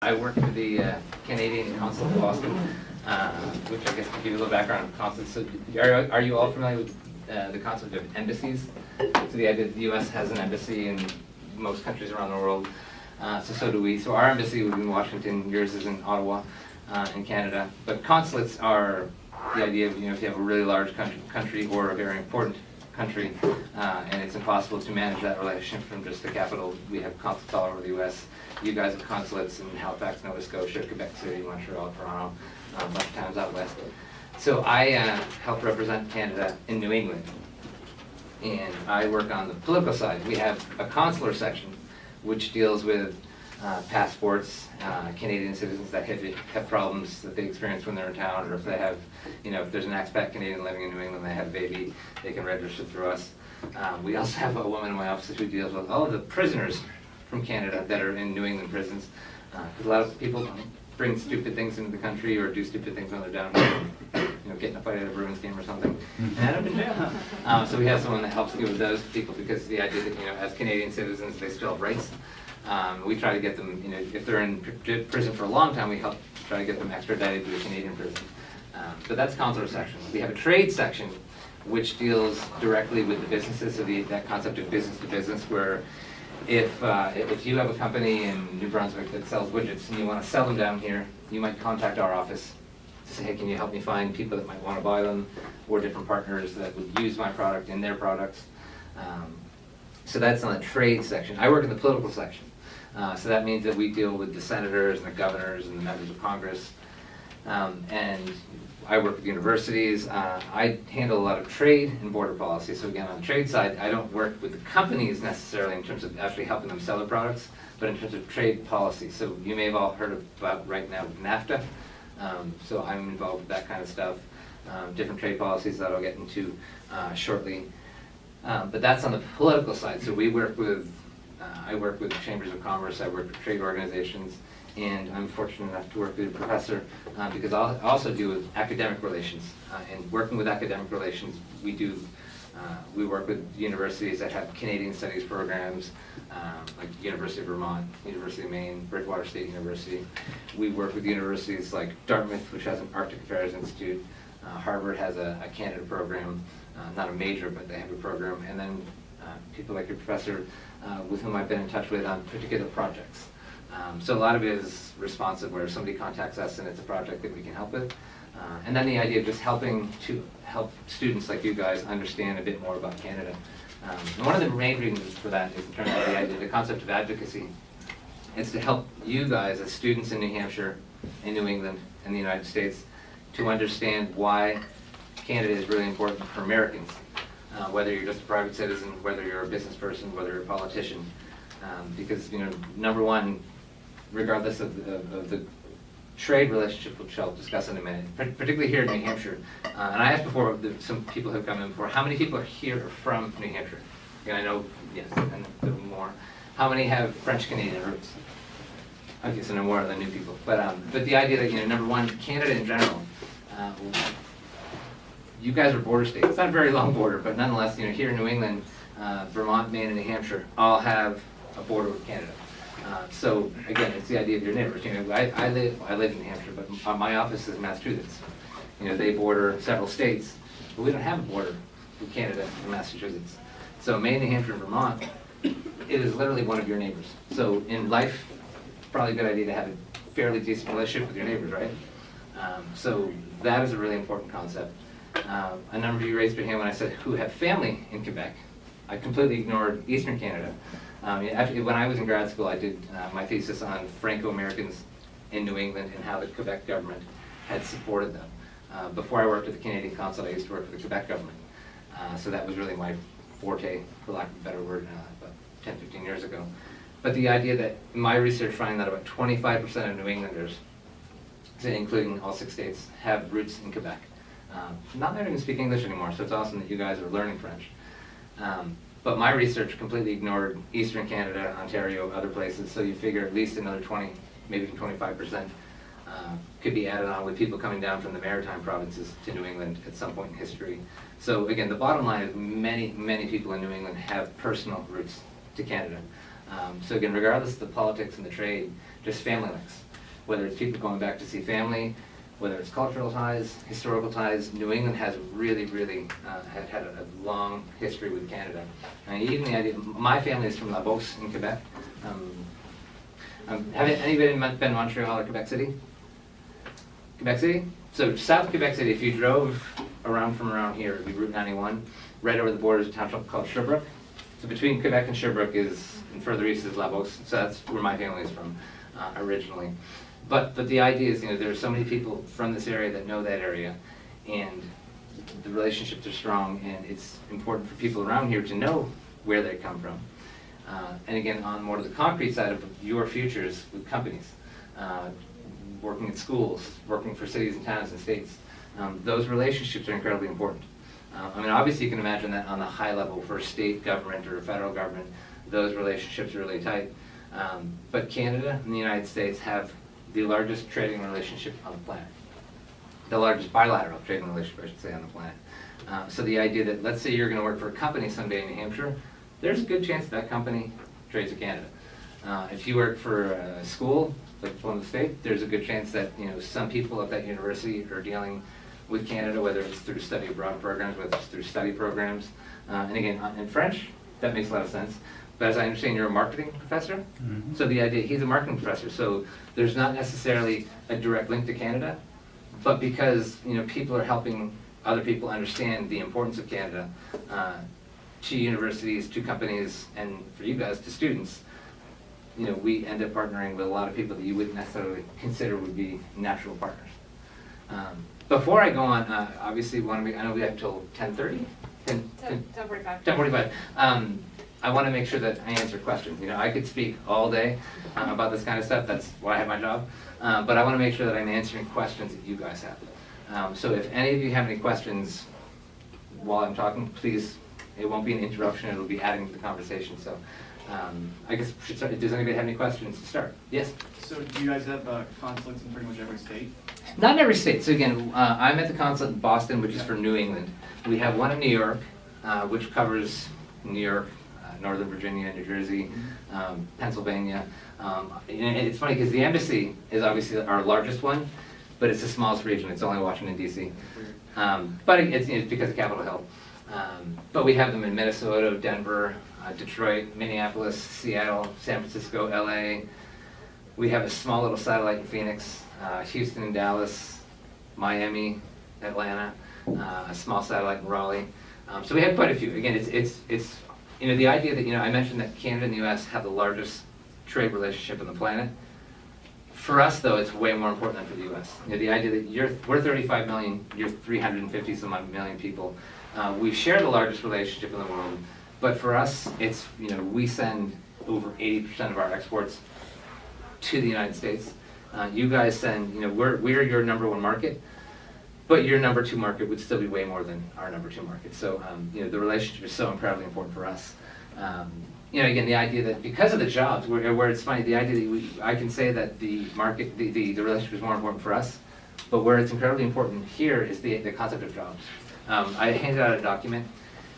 I work for the Canadian consulate of Boston, which I guess to give you a little background on consulates. So are you all familiar with the concept of embassies? So the idea that the U.S. has an embassy in most countries around the world, so do we. So our embassy was in Washington, yours is in Ottawa, in Canada. But consulates are the idea of, if you have a really large country or a very important country, and it's impossible to manage that relationship from just the capital. We have consulates all over the U.S. You guys have consulates in Halifax, Nova Scotia, Quebec City, Montreal, Toronto, a bunch of times out west. So I help represent Canada in New England, and I work on the political side. We have a consular section which deals with passports, Canadian citizens that have problems that they experience when they're in town, or if they have, if there's an expat Canadian living in New England, they have a baby, they can register through us. We also have a woman in my office who deals with all of the prisoners from Canada that are in New England prisons. Because a lot of people bring stupid things into the country or do stupid things when they're down here, get in a fight at a Bruins game or something, and end up in jail. So we have someone that helps deal with those people, because the idea that, as Canadian citizens, they still have rights. We try to get them, if they're in prison for a long time, we help try to get them extradited to a Canadian prison. But that's consular section. We have a trade section, which deals directly with the businesses, so that concept of business to business, where if you have a company in New Brunswick that sells widgets and you want to sell them down here, you might contact our office to say, hey, can you help me find people that might want to buy them, or different partners that would use my product in their products. So that's on the trade section. I work in the political section. So that means that we deal with the senators and the governors and the members of Congress. And I work with universities. I handle a lot of trade and border policy. So again, on the trade side, I don't work with the companies necessarily in terms of actually helping them sell their products, but in terms of trade policy. So you may have all heard about right now NAFTA. So I'm involved with that kind of stuff. Different trade policies that I'll get into shortly. But that's on the political side. So we work with, I work with chambers of commerce, I work with trade organizations, and I'm fortunate enough to work with a professor because I also do with academic relations. And working with academic relations, we work with universities that have Canadian studies programs, like University of Vermont, University of Maine, Bridgewater State University. We work with universities like Dartmouth, which has an Arctic Affairs Institute. Harvard has a Canada program, not a major, but they have a program. And then people like your professor, with whom I've been in touch with on particular projects. So a lot of it is responsive, where somebody contacts us and it's a project that we can help with. And then the idea of just helping to help students like you guys understand a bit more about Canada. And one of the main reasons for that is in terms of the idea, the concept of advocacy. It's to help you guys as students in New Hampshire, in New England, in the United States, to understand why Canada is really important for Americans. Whether you're just a private citizen, whether you're a business person, whether you're a politician. Because, number one, regardless of the trade relationship, which I'll discuss in a minute, particularly here in New Hampshire. And I asked before, some people have come in before, how many people are here from New Hampshire? And I know, yes, and there are more. How many have French-Canadian roots? Okay, so no more than new people. But the idea that, number one, Canada in general, you guys are border states. It's not a very long border, but nonetheless, here in New England, Vermont, Maine, and New Hampshire all have a border with Canada. So again, it's the idea of your neighbors. I live in New Hampshire, but my office is in Massachusetts. They border several states, but we don't have a border with Canada and Massachusetts. So Maine, New Hampshire, and Vermont, it is literally one of your neighbors. So in life, it's probably a good idea to have a fairly decent relationship with your neighbors, right? So that is a really important concept. A number of you raised your hand when I said who have family in Quebec. I completely ignored Eastern Canada. Actually, when I was in grad school, I did my thesis on Franco-Americans in New England and how the Quebec government had supported them. Before I worked at the Canadian consulate, I used to work for the Quebec government. So that was really my forte, for lack of a better word, about 10, 15 years ago. But the idea that my research finding that about 25% of New Englanders, including all 6 states, have roots in Quebec. Not many of them speak English anymore, so it's awesome that you guys are learning French. But my research completely ignored Eastern Canada, Ontario, other places, so you figure at least another 20, maybe 25% could be added on with people coming down from the maritime provinces to New England at some point in history. So again, the bottom line is many, many people in New England have personal roots to Canada. So again, regardless of the politics and the trade, just family links. whether it's people going back to see family, whether it's cultural ties, historical ties. New England has really had a long history with Canada. And even the idea, my family is from La Beauce in Quebec. Have anybody been to Montreal or Quebec City? Quebec City? So South Quebec City, if you drove around from around here, it would be Route 91. Right over the border is a township called Sherbrooke. So between Quebec and Sherbrooke is, and further east is La Beauce. So that's where my family is from originally. But the idea is, there are so many people from this area that know that area, and the relationships are strong, and it's important for people around here to know where they come from. And again, on more of the concrete side of your futures with companies, working at schools, working for cities and towns and states, those relationships are incredibly important. Obviously you can imagine that on the high level for state government or federal government, those relationships are really tight. But Canada and the United States have the largest trading relationship on the planet. The largest bilateral trading relationship, I should say, on the planet. So the idea that, let's say you're going to work for a company someday in New Hampshire, there's a good chance that company trades with Canada. If you work for a school, like one of the state, there's a good chance that some people at that university are dealing with Canada, whether it's through study abroad programs, whether it's through study programs. And again, in French, that makes a lot of sense. But as I understand, you're a marketing professor. Mm-hmm. So the idea, he's a marketing professor. So there's not necessarily a direct link to Canada, but because people are helping other people understand the importance of Canada to universities, to companies, and for you guys, to students, we end up partnering with a lot of people that you wouldn't necessarily consider would be natural partners. Before I go on, obviously, I know we have until 10:30? 10:45. 10:45. I want to make sure that I answer questions. I could speak all day about this kind of stuff. That's why I have my job. But I want to make sure that I'm answering questions that you guys have. So if any of you have any questions while I'm talking, please, it won't be an interruption. It'll be adding to the conversation. So I guess we should start. Does anybody have any questions to start? Yes? So do you guys have consulates in pretty much every state? Not in every state. So again, I'm at the consulate in Boston, which is for New England. We have one in New York, which covers New York, Northern Virginia, New Jersey, Pennsylvania. It's funny because the embassy is obviously our largest one, but it's the smallest region. It's only Washington, D.C. But it's because of Capitol Hill. But we have them in Minnesota, Denver, Detroit, Minneapolis, Seattle, San Francisco, L.A. We have a small little satellite in Phoenix, Houston and Dallas, Miami, Atlanta, a small satellite in Raleigh. So we have quite a few. Again, it's the idea that I mentioned that Canada and the U.S. have the largest trade relationship on the planet. For us, though, it's way more important than for the U.S. The idea that we're 35 million, you're 350 some odd million people. We share the largest relationship in the world, but for us, it's we send over 80% of our exports to the United States. You guys send, we're your number one market, but your number two market would still be way more than our number two market. So, the relationship is so incredibly important for us. Again, the idea that because of the jobs, where it's funny, the idea that I can say that the market, the relationship is more important for us, but where it's incredibly important here is the concept of jobs. I handed out a document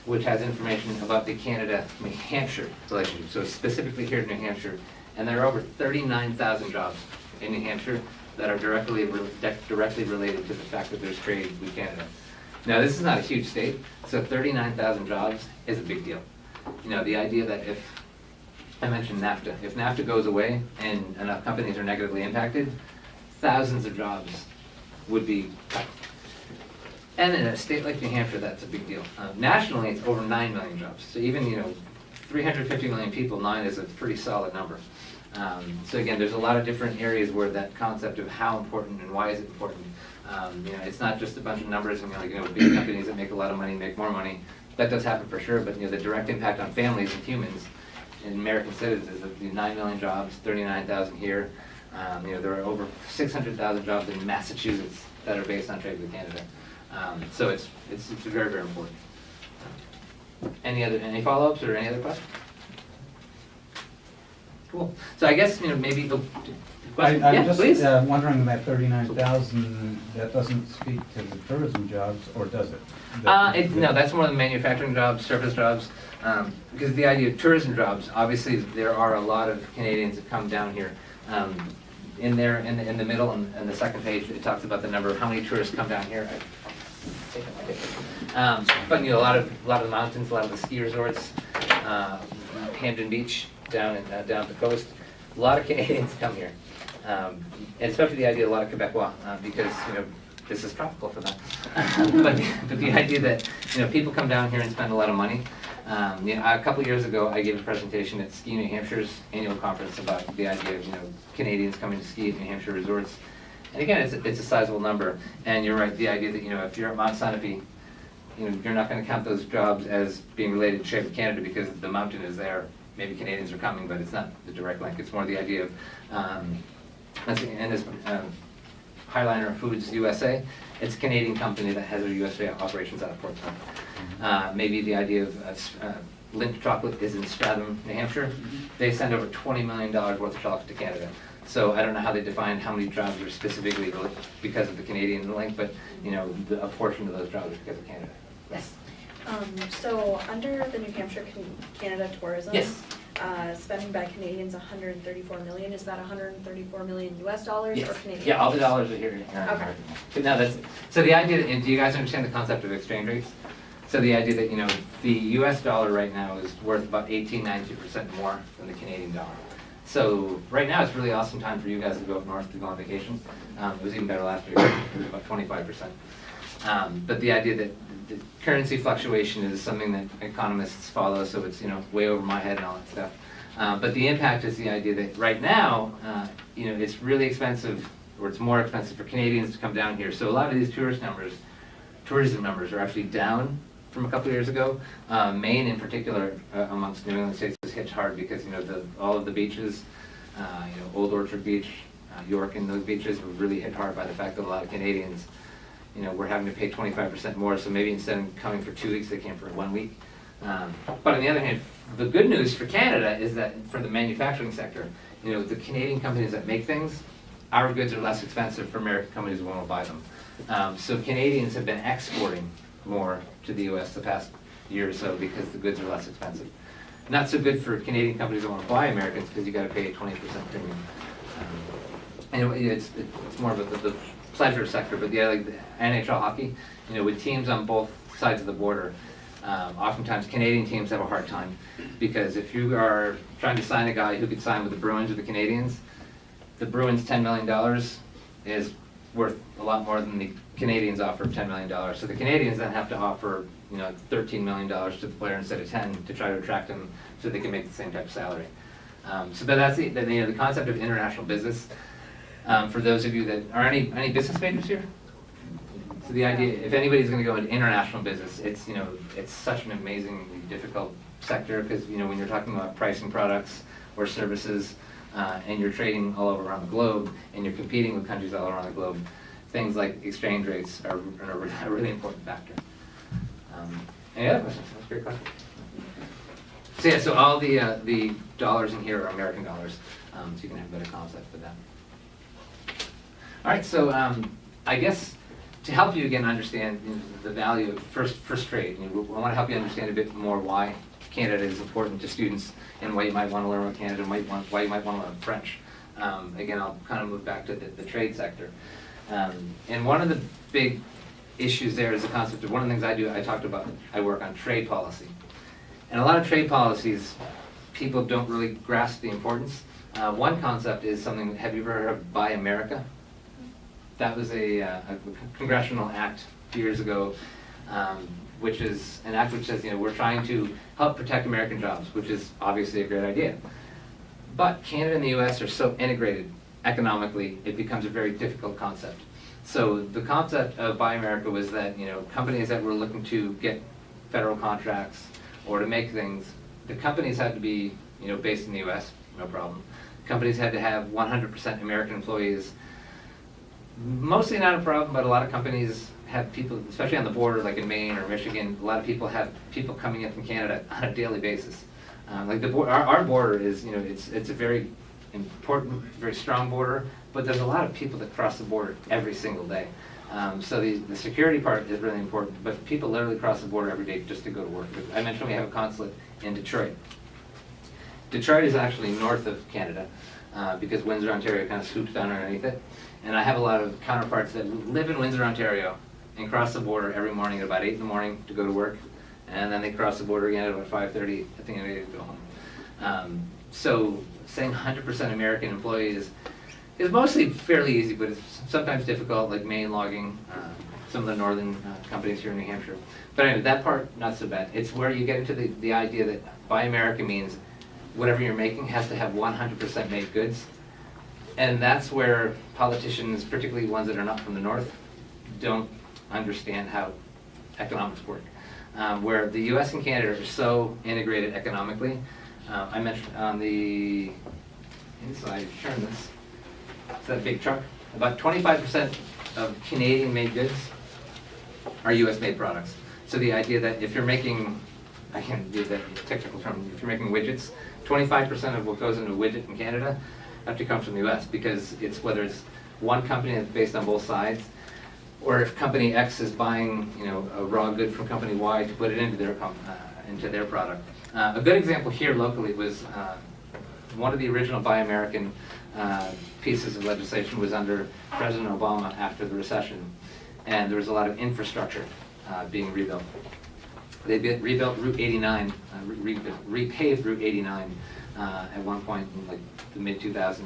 which has information about the Canada-New Hampshire relationship, so specifically here in New Hampshire, and there are over 39,000 jobs in New Hampshire that are directly related to the fact that there's trade with Canada. Now, this is not a huge state, so 39,000 jobs is a big deal. The idea that if, I mentioned NAFTA, if NAFTA goes away and enough companies are negatively impacted, thousands of jobs would be cut. And in a state like New Hampshire, that's a big deal. Nationally, it's over 9 million jobs. So even, 350 million people, 9 is a pretty solid number. So again, there's a lot of different areas where that concept of how important and why is it important. It's not just a bunch of numbers and big companies that make a lot of money make more money. That does happen for sure, but the direct impact on families and humans and American citizens is 9 million jobs, 39,000 here. There are over 600,000 jobs in Massachusetts that are based on trade with Canada. So it's very, very important. Any follow-ups or any other questions? Cool. So I guess maybe the question. I'm Yeah, just please. wondering that 39,000, that doesn't speak to the tourism jobs, or does it? No, that's more than manufacturing jobs, service jobs. Because the idea of tourism jobs, obviously there are a lot of Canadians that come down here. in there, in the middle, and the second page, it talks about the number of how many tourists come down here. But you know, a lot of the mountains, a lot of the ski resorts, Hampton Beach down the coast, a lot of Canadians come here, and especially the idea of a lot of Quebecois, because you know this is tropical for them. but the idea that you know people come down here and spend a lot of money. You know, a couple years ago, I gave a presentation at Ski New Hampshire's annual conference about the idea of Canadians coming to ski at New Hampshire resorts. And again, it's a sizable number. And you're right, the idea that if you're at Mount Sunapee, you're not going to count those jobs as being related to Shape of Canada because the mountain is there. Maybe Canadians are coming, but it's not the direct link. It's more the idea of, and this Highliner Foods USA, it's a Canadian company that has their USA operations out of Portsmouth. Maybe the idea of Lindt chocolate is in Stratham, New Hampshire. They send over $20 million worth of chocolate to Canada. So I don't know how they define how many jobs are specifically because of the Canadian link, but a portion of those jobs are because of Canada. Yes. So under the New Hampshire Canada Tourism, yes. Spending by Canadians 134 million. Is that 134 million US dollars yes. or Canadian? Yeah, all the dollars are here. Okay. No, that's so the idea. And do you guys understand the concept of exchange rates? So the idea that the U.S. dollar right now is worth about 18-19% more than the Canadian dollar. So right now it's a really awesome time for you guys to go up north to go on vacation. It was even better last year. It was about 25%. But the idea that the currency fluctuation is something that economists follow, so it's way over my head and all that stuff. But the impact is the idea that right now, it's really expensive, or it's more expensive for Canadians to come down here. So a lot of these tourism numbers are actually down from a couple of years ago. Maine, in particular, amongst New England states, was hit hard because all of the beaches, Old Orchard Beach, York, and those beaches were really hit hard by the fact that a lot of Canadians, were having to pay 25% more. So maybe instead of coming for 2 weeks, they came for 1 week. But on the other hand, the good news for Canada is that for the manufacturing sector, the Canadian companies that make things, our goods are less expensive for American companies who want to buy them. So Canadians have been exporting more to the U.S. the past year or so because the goods are less expensive. Not so good for Canadian companies that want to buy Americans because you got to pay a 20% premium. It's more of the pleasure sector, but like the NHL hockey, with teams on both sides of the border, oftentimes Canadian teams have a hard time because if you are trying to sign a guy who could sign with the Bruins or the Canadians, the Bruins' $10 million is worth a lot more than the Canadians offer $10 million. So the Canadians then have to offer $13 million to the player instead of 10 to try to attract him so they can make the same type of salary. But that's the concept of international business. For those of you that are any business majors here? So the idea, if anybody's going to go into international business, it's such an amazingly difficult sector because when you're talking about pricing products or services, and you're trading all over around the globe, and you're competing with countries all around the globe, things like exchange rates are a really important factor. Any other questions? That's a great question. So yeah, so all the dollars in here are American dollars, so you can have a better concept of that. All right, so I guess to help you again understand the value of first trade, I want to help you understand a bit more why Canada is important to students and why you might want to learn about Canada and why you might want to learn French. Again, I'll kind of move back to the trade sector. And one of the big issues there is the concept of one of the things I work on trade policy. And a lot of trade policies, people don't really grasp the importance. One concept is something, have you ever heard of Buy America? That was a congressional act a few years ago, which is an act which says, we're trying to help protect American jobs, which is obviously a great idea. But Canada and the US are so integrated economically, it becomes a very difficult concept. So the concept of Buy America was that, companies that were looking to get federal contracts or to make things, the companies had to be, based in the US, no problem. Companies had to have 100% American employees. Mostly not a problem, but a lot of companies have people, especially on the border, like in Maine or Michigan, a lot of people have people coming in from Canada on a daily basis. Like our border is, it's a very important, very strong border, but there's a lot of people that cross the border every single day. So the security part is really important, but people literally cross the border every day just to go to work. I mentioned we have a consulate in Detroit. Detroit is actually north of Canada. because Windsor, Ontario kind of swoops down underneath it. And I have a lot of counterparts that live in Windsor, Ontario, and cross the border every morning at about 8 in the morning to go to work, and then they cross the border again at about 5:30, I think I'm ready to go home. So saying 100% American employees is mostly fairly easy, but it's sometimes difficult, like Maine logging, some of the northern companies here in New Hampshire. But anyway, that part, not so bad. It's where you get into the idea that Buy America means whatever you're making has to have 100% made goods. And that's where politicians, particularly ones that are not from the north, don't understand how economics work. Where the US and Canada are so integrated economically. I mentioned on the inside, turn this, it's that big truck. About 25% of Canadian made goods are US made products. So the idea that if you're making, I can't do the technical term, if you're making widgets, 25% of what goes into a widget in Canada actually comes from the US, because it's whether it's one company that's based on both sides, or if company X is buying, a raw good from company Y to put it into their product. A good example here locally was one of the original Buy American pieces of legislation was under President Obama after the recession, and there was a lot of infrastructure being rebuilt. They rebuilt Route 89, repaved Route 89 at one point in like the mid-2000s,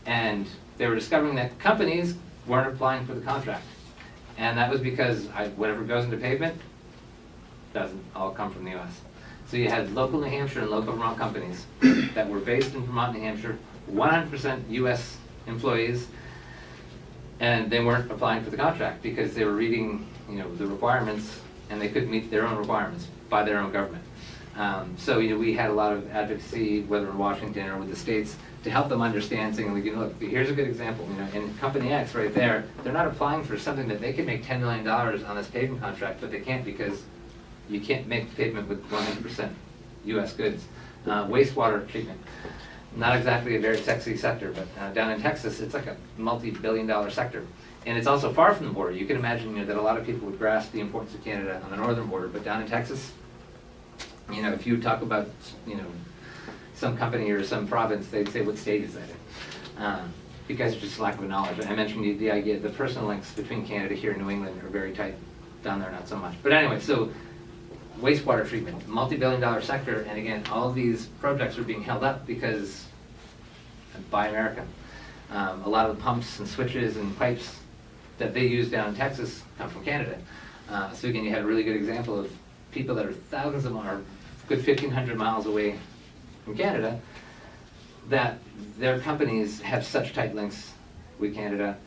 and they were discovering that companies weren't applying for the contract, and that was because whatever goes into pavement doesn't all come from the U.S. So you had local New Hampshire and local Vermont companies that were based in Vermont, New Hampshire, 100% U.S. employees, and they weren't applying for the contract because they were reading, the requirements, and they couldn't meet their own requirements by their own government. So we had a lot of advocacy, whether in Washington or with the states, to help them understand, saying, look, here's a good example. In Company X right there, they're not applying for something that they could make $10 million on this pavement contract, but they can't because you can't make pavement with 100% U.S. goods. Wastewater treatment, not exactly a very sexy sector, but down in Texas, it's like a multi-billion-dollar sector. And it's also far from the border. You can imagine that a lot of people would grasp the importance of Canada on the northern border, but down in Texas, if you talk about, some company or some province, they'd say, what state is that in? Because it's just lack of knowledge. I mentioned the idea, the personal links between Canada here and New England are very tight. Down there, not so much. But anyway, so wastewater treatment, multi-billion-dollar sector, and again, all of these projects are being held up because Buy America. A lot of the pumps and switches and pipes that they use down in Texas come from Canada. So again, you had a really good example of people that are thousands of miles, good 1,500 miles away from Canada, that their companies have such tight links with Canada,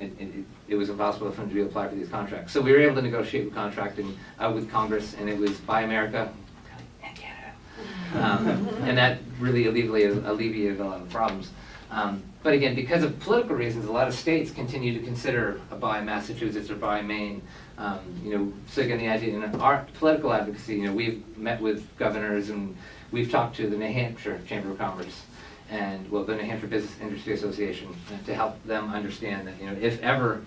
it was impossible for them to be able to apply for these contracts. So we were able to negotiate with contracting with Congress, and it was Buy America and Canada. And that really alleviated a lot of problems. But again, because of political reasons, a lot of states continue to consider a Buy Massachusetts or Buy Maine. So again, the idea in our political advocacy, we've met with governors and we've talked to the New Hampshire Chamber of Commerce and the New Hampshire Business Industry Association to help them understand that if ever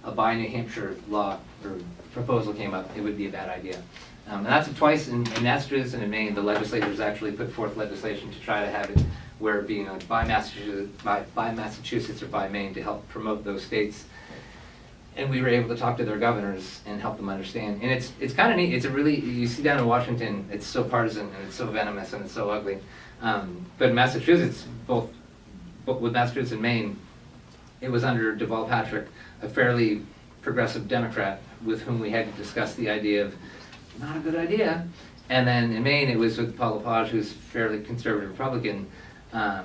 a Buy New Hampshire law or proposal came up, it would be a bad idea. And that's twice in Massachusetts and in Maine, the legislators actually put forth legislation to try to have it where it be Buy Massachusetts or Buy Maine to help promote those states. And we were able to talk to their governors and help them understand. And it's kind of neat. It's a really, you see down in Washington, it's so partisan and it's so venomous and it's so ugly. But in Massachusetts, both with Massachusetts and Maine, it was under Deval Patrick, a fairly progressive Democrat with whom we had to discuss the idea of not a good idea. And then in Maine, it was with Paul LePage, who's fairly conservative Republican.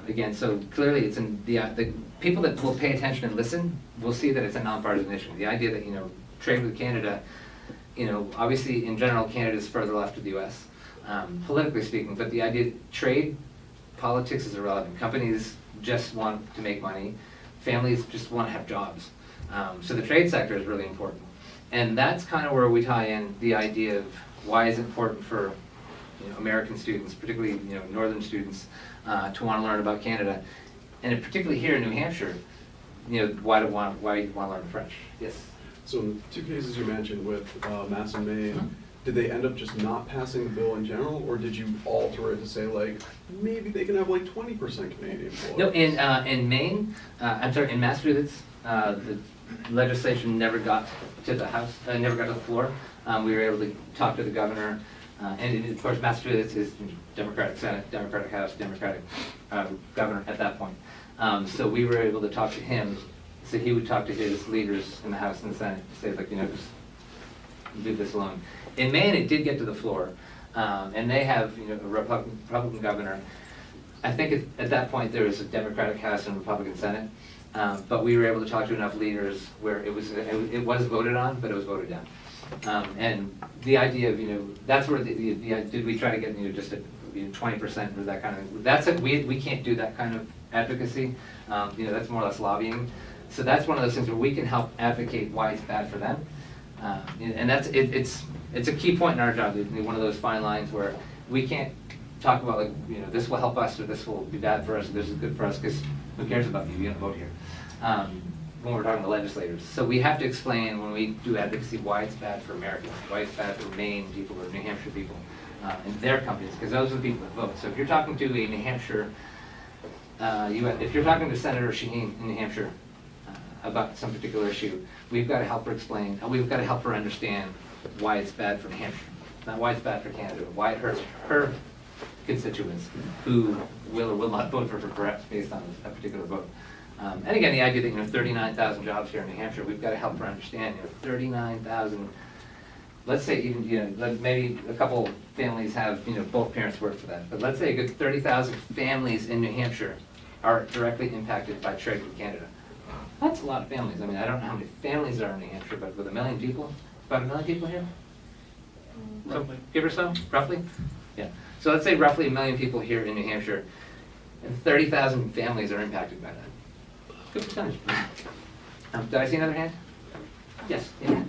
Again, so clearly it's in the people that will pay attention and listen will see that it's a nonpartisan issue. The idea that, trade with Canada, obviously in general, Canada is further left of the U.S., politically speaking, but the idea that trade, politics is irrelevant. Companies just want to make money. Families just want to have jobs. So the trade sector is really important. And that's kind of where we tie in the idea of why it's important for American students, particularly northern students, to want to learn about Canada, and particularly here in New Hampshire, why you want to learn French? Yes. So in two cases you mentioned with Mass and Maine, did they end up just not passing the bill in general, or did you alter it to say like, maybe they can have like 20% Canadian employees? No, in Maine, in Massachusetts, the legislation never got to the House, never got to the floor. We were able to talk to the governor, and of course Massachusetts is Democratic Senate, Democratic House, Democratic governor at that point. So we were able to talk to him, so he would talk to his leaders in the House and the Senate, to say like, just do this alone. In Maine, it did get to the floor, and they have, a Republican governor. I think at that point there was a Democratic House and Republican Senate, but we were able to talk to enough leaders where it was voted on, but it was voted down. And the idea of, that's where did we try to get just a 20% or that kind of, that's it. We can't do that kind of advocacy. That's more or less lobbying. So that's one of those things where we can help advocate why it's bad for them. And that's it's a key point in our job. It's one of those fine lines where we can't talk about like this will help us or this will be bad for us or this is good for us, because who cares about you? You don't vote here. When we're talking to legislators, so we have to explain when we do advocacy why it's bad for Americans, why it's bad for Maine people or New Hampshire people and their companies, because those are the people that vote. So if you're talking to a New Hampshire, if you're talking to Senator Shaheen in New Hampshire about some particular issue, we've got to help her explain, we've got to help her understand why it's bad for New Hampshire, not why it's bad for Canada, why it hurts her constituents who will or will not vote for her perhaps based on a particular vote. And again, the idea that 39,000 jobs here in New Hampshire, we've got to help her understand 39,000. Let's say even like maybe a couple families have both parents work for that, but let's say a good 30,000 families in New Hampshire are directly impacted by trade with Canada. That's a lot of families. I mean, I don't know how many families there are in New Hampshire, but with 1 million people, about 1 million people here. Roughly. So, give or so, roughly. Yeah. So let's say roughly 1 million people here in New Hampshire, and 30,000 families are impacted by that. Good percentage. Did I see another hand? Yes. Yeah.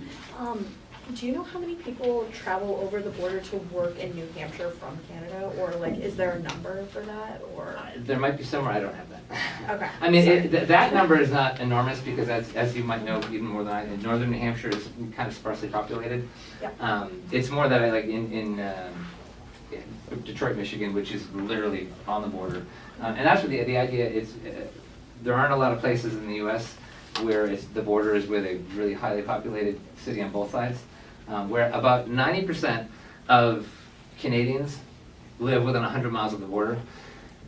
Do you know how many people travel over the border to work in New Hampshire from Canada, or like, is there a number for that, or? There might be somewhere, I don't have that. Okay. I mean, that number is not enormous because as you might know even more than I, northern New Hampshire is kind of sparsely populated. Yep. It's more that I like in Detroit, Michigan, which is literally on the border. And that's what the idea is, there aren't a lot of places in the US where the border is with a really highly populated city on both sides, where about 90% of Canadians live within 100 miles of the border,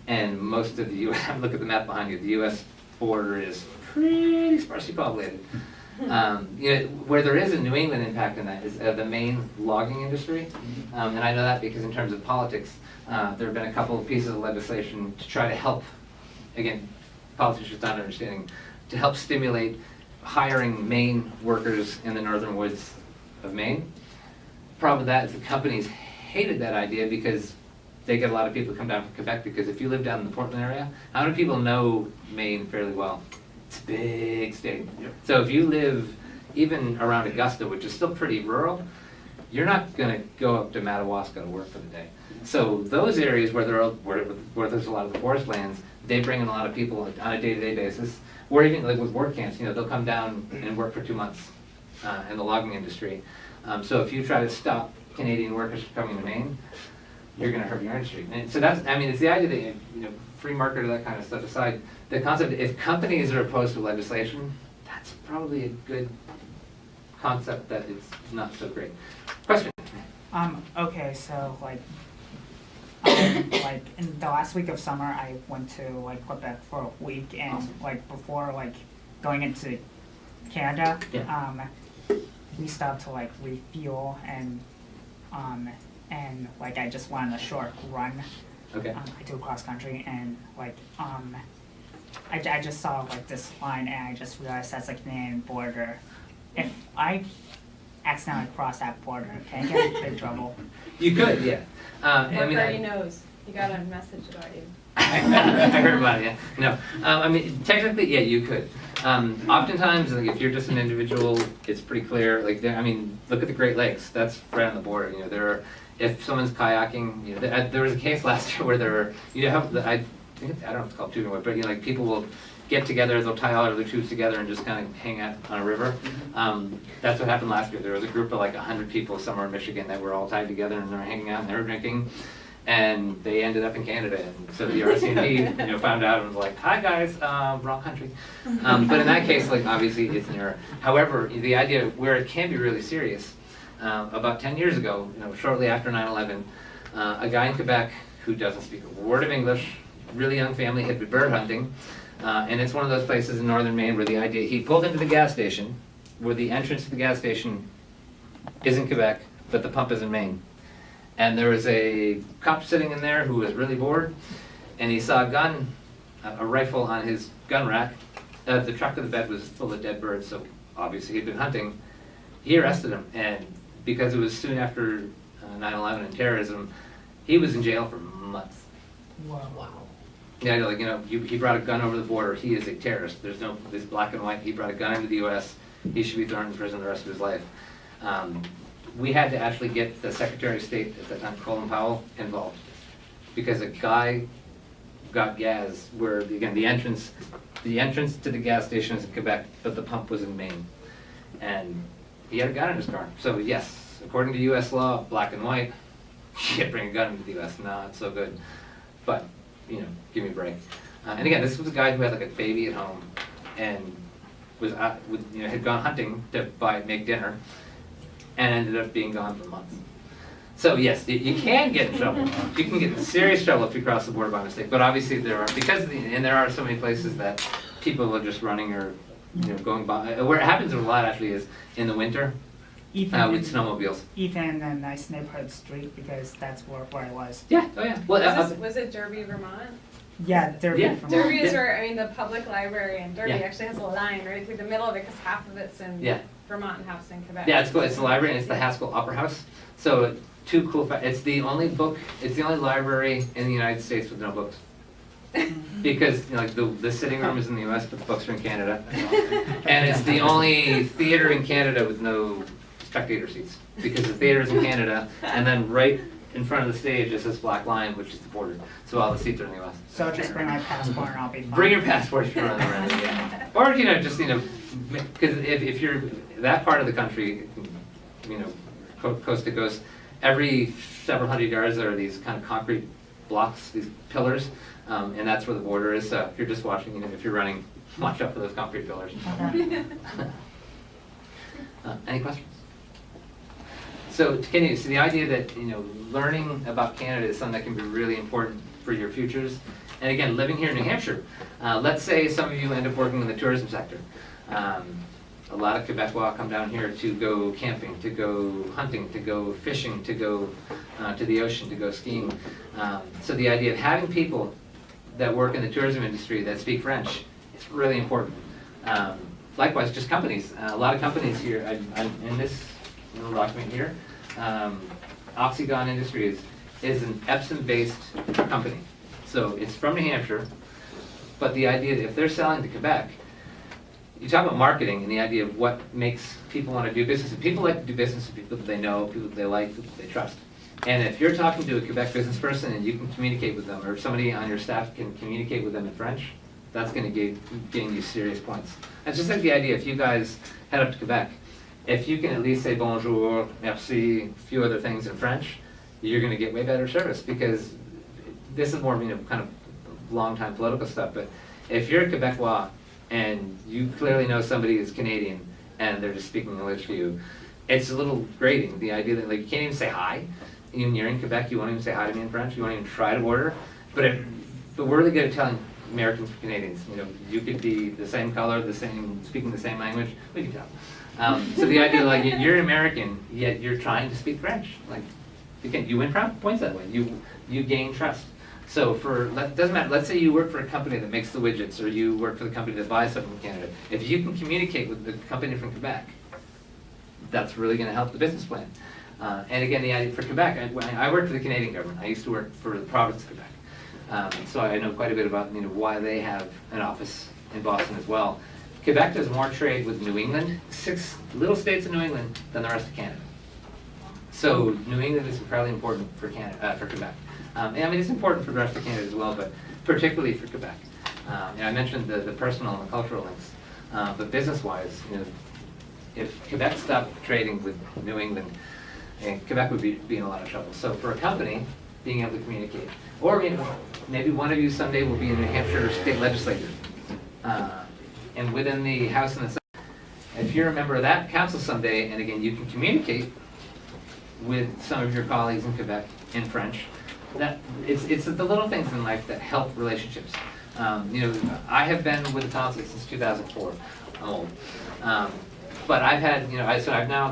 and most of the US, look at the map behind you, the US border is pretty sparsely populated. Where there is a New England impact in that is the main logging industry, and I know that because in terms of politics, there have been a couple of pieces of legislation to try to help, again, politicians not understanding, to help stimulate hiring Maine workers in the northern woods of Maine. Problem with that is the companies hated that idea because they get a lot of people who come down from Quebec, because if you live down in the Portland area, how many people know Maine fairly well? It's a big state. Yep. So if you live even around Augusta, which is still pretty rural, you're not going to go up to Madawaska to work for the day. So those areas where there's a lot of the forest lands, they bring in a lot of people on a day-to-day basis. Or even like with work camps, they'll come down and work for 2 months in the logging industry. So if you try to stop Canadian workers from coming to Maine, you're going to hurt your industry. And so that's, I mean, it's the idea that, free market or that kind of stuff aside, the concept, if companies are opposed to legislation, that's probably a good concept that it's not so great. Question? Okay, so like in the last week of summer, I went to Quebec for a week, and Awesome. Before going into Canada, Yeah. we stopped to refuel and I just went on a short run. Okay. I do cross country, and I just saw this line, and I just realized that's the Canadian border. If I accidentally cross that border, can I get in big trouble? You could, yeah. Mark already knows. You got a message about you. I heard about it, yeah. No, I mean, technically, yeah, you could. Oftentimes, if you're just an individual, it's pretty clear. I mean, look at the Great Lakes. That's right on the border. If someone's kayaking, there was a case last year where I don't know if it's called tubing, but people will get together, they'll tie all their tubes together and just kind of hang out on a river. That's what happened last year. There was a group of like 100 people somewhere in Michigan that were all tied together and they were hanging out and they were drinking. And they ended up in Canada, and so the RCMP, found out and was like, "Hi guys, wrong country." But in that case, like obviously it's an error. However, the idea where it can be really serious, about 10 years ago, shortly after 9/11, a guy in Quebec who doesn't speak a word of English, really young family, had been bird hunting, and it's one of those places in northern Maine where the idea he pulled into the gas station, where the entrance to the gas station is in Quebec, but the pump is in Maine. And there was a cop sitting in there who was really bored, and he saw a gun, a rifle on his gun rack. The truck of the bed was full of dead birds, so obviously he'd been hunting. He arrested him, and because it was soon after 9/11 and terrorism, he was in jail for months. Wow. Yeah, like, he brought a gun over the border. He is a terrorist. There's no, this black and white. He brought a gun into the U.S. He should be thrown in prison the rest of his life. We had to actually get the Secretary of State at the time, Colin Powell, involved, because a guy got gas where, again, the entrance to the gas station is in Quebec, but the pump was in Maine, and he had a gun in his car. So yes, according to U.S. law, black and white, you can't bring a gun into the U.S. No, it's so good, but give me a break. And again, this was a guy who had like a baby at home, and was had gone hunting to make dinner, and ended up being gone for months. So yes, you can get in trouble. You can get in serious trouble if you cross the border by mistake. But obviously there are, and there are so many places that people are just running or going by. Where it happens a lot actually is in the winter with snowmobiles. Even a nice neighborhood street, because that's where I was. Yeah. Oh yeah. Well, Was it Derby, Vermont? Yeah, Derby. Yeah. From Derby is where, the public library in Derby Yeah. actually has a line right through the middle of it, because half of it's in Yeah. Vermont and half's in Quebec. Yeah, it's cool. It's the library, and it's the Haskell Opera House. So two cool. It's the only library in the United States with no books. Because the sitting room is in the U.S., but the books are in Canada, and it's the only theater in Canada with no spectator seats, because the theater is in Canada, and then right in front of the stage is this black line, which is the border. So all the seats are in the U.S. So just bring my passport and I'll be fine. Bring your passport if you're on the rent, yeah. Or just because if you're that part of the country, coast to coast, every several hundred yards there are these kind of concrete blocks, these pillars, and that's where the border is. So if you're just watching, if you're running, watch out for those concrete pillars. Okay. Any questions? So to continue, so the idea that learning about Canada is something that can be really important for your futures. And again, living here in New Hampshire, let's say some of you end up working in the tourism sector. A lot of Quebecois come down here to go camping, to go hunting, to go fishing, to go to the ocean, to go skiing. So the idea of having people that work in the tourism industry that speak French is really important. Likewise, just companies. A lot of companies here, in this little document here, Oxygon Industries is an Epsom-based company. So it's from New Hampshire, but the idea that if they're selling to Quebec, you talk about marketing and the idea of what makes people want to do business. And people like to do business with people that they know, people that they like, people that they trust. And if you're talking to a Quebec business person and you can communicate with them, or somebody on your staff can communicate with them in French, that's going to gain you serious points. It's just like the idea, if you guys head up to Quebec, if you can at least say bonjour, merci, a few other things in French, you're going to get way better service, because this is more kind of long-time political stuff, but if you're a Quebecois and you clearly know somebody is Canadian and they're just speaking English to you, it's a little grating, the idea that you can't even say hi. When you're in Quebec, you won't even say hi to me in French, you won't even try to order, but we're really good at telling Americans from Canadians, you could be the same color, speaking the same language, we can tell. So the idea, you're American, yet you're trying to speak French. You win points that way. You gain trust. So doesn't matter. Let's say you work for a company that makes the widgets, or you work for the company that buys something from Canada. If you can communicate with the company from Quebec, that's really going to help the business plan. And again, the idea for Quebec, I worked for the Canadian government. I used to work for the province of Quebec, so I know quite a bit about why they have an office in Boston as well. Quebec does more trade with New England, 6 little states in New England, than the rest of Canada. So New England is incredibly important for Canada, for Quebec. It's important for the rest of Canada as well, but particularly for Quebec. I mentioned the personal and the cultural links, but business-wise, if Quebec stopped trading with New England, and Quebec would be in a lot of trouble. So for a company, being able to communicate, or maybe one of you someday will be a New Hampshire state legislator, and within the House and the Senate, if you're a member of that council someday, and again, you can communicate with some of your colleagues in Quebec in French, that it's the little things in life that help relationships. I have been with the consulate since 2004. I'm old. But I've had,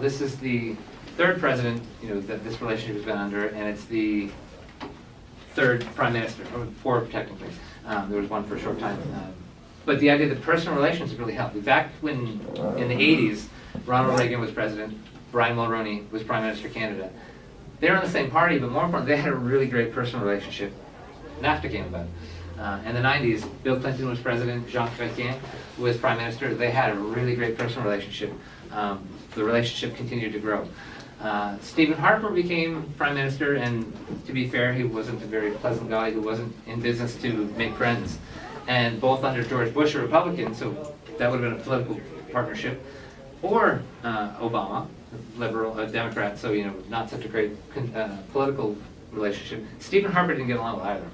this is the third president, that this relationship has been under, and it's the third prime minister, or four technically. There was one for a short time. But the idea that personal relations have really helped. Back when, in the 80s, Ronald Reagan was president, Brian Mulroney was prime minister of Canada. They were in the same party, but more importantly, they had a really great personal relationship. NAFTA came about. In the 90s, Bill Clinton was president, Jean Chrétien was prime minister. They had a really great personal relationship. The relationship continued to grow. Stephen Harper became prime minister, and to be fair, he wasn't a very pleasant guy who wasn't in business to make friends. And both under George Bush, a Republican, so that would have been a political partnership, or Obama, liberal, a Democrat, so not such a great political relationship. Stephen Harper didn't get along with either.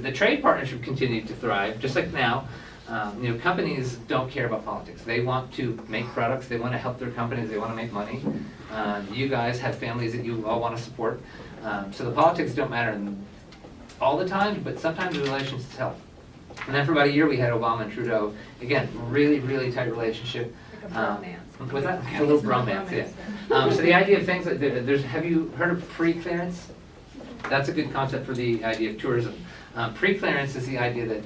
The trade partnership continued to thrive, just like now. Companies don't care about politics. They want to make products, they want to help their companies, they want to make money. You guys have families that you all want to support. So the politics don't matter all the time, but sometimes the relations help. And then for about a year we had Obama and Trudeau. Again, really, really tight relationship. Like a bromance. Was that? A little bromance, yeah. So the idea of things like have you heard of pre-clearance? That's a good concept for the idea of tourism. Pre-clearance is the idea that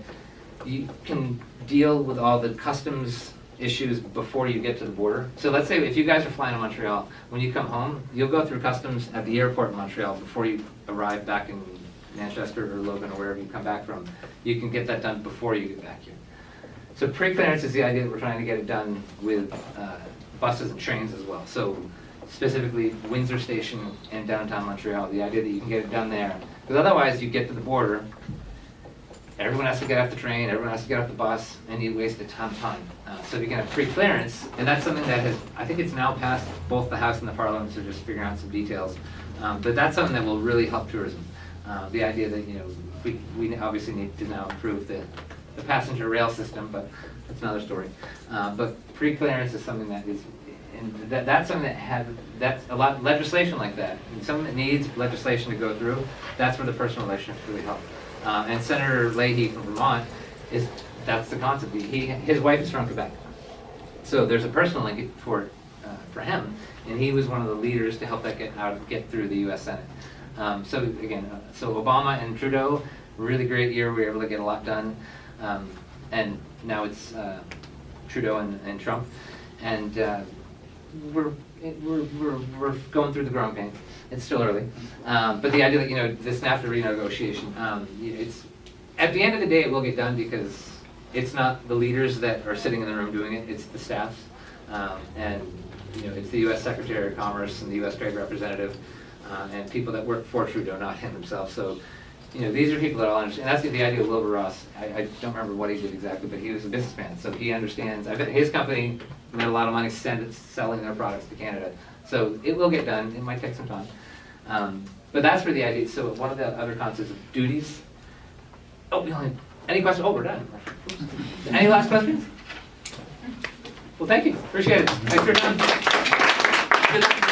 you can deal with all the customs issues before you get to the border. So let's say if you guys are flying to Montreal, when you come home, you'll go through customs at the airport in Montreal before you arrive back in Manchester or Logan or wherever you come back from. You can get that done before you get back here. So pre-clearance is the idea that we're trying to get it done with buses and trains as well. So specifically Windsor Station in downtown Montreal, the idea that you can get it done there. Because otherwise you get to the border, everyone has to get off the train, everyone has to get off the bus, and you waste a ton of time. So if you can have pre-clearance, and that's something that I think it's now passed both the House and the Parliament, so just figuring out some details. But that's something that will really help tourism. The idea that, we obviously need to now improve the passenger rail system, but that's another story. But pre-clearance is something that is, and that's something that's a lot of legislation like that. And something that needs legislation to go through, that's where the personal relationships really help. And Senator Leahy from Vermont, that's the concept. His wife is from Quebec. So there's a personal link for him, and he was one of the leaders to help that get through the US Senate. So Obama and Trudeau, really great year. We were able to get a lot done. And now it's Trudeau and Trump. And we're going through the growing pains. It's still early. But the idea that, this NAFTA renegotiation, it's, at the end of the day, it will get done because it's not the leaders that are sitting in the room doing it, it's the staffs. And, it's the U.S. Secretary of Commerce and the U.S. Trade Representative and people that work for Trudeau, not him himself. So, these are people that all understand. And that's the idea of Wilbur Ross. I don't remember what he did exactly, but he was a businessman, so he understands. I bet his company made a lot of money selling their products to Canada. So it will get done. It might take some time. But that's where the idea. So one of the other concepts of duties. Any questions? Oh, we're done. Any last questions? Well, thank you. Appreciate it. Thanks for your time. Good luck.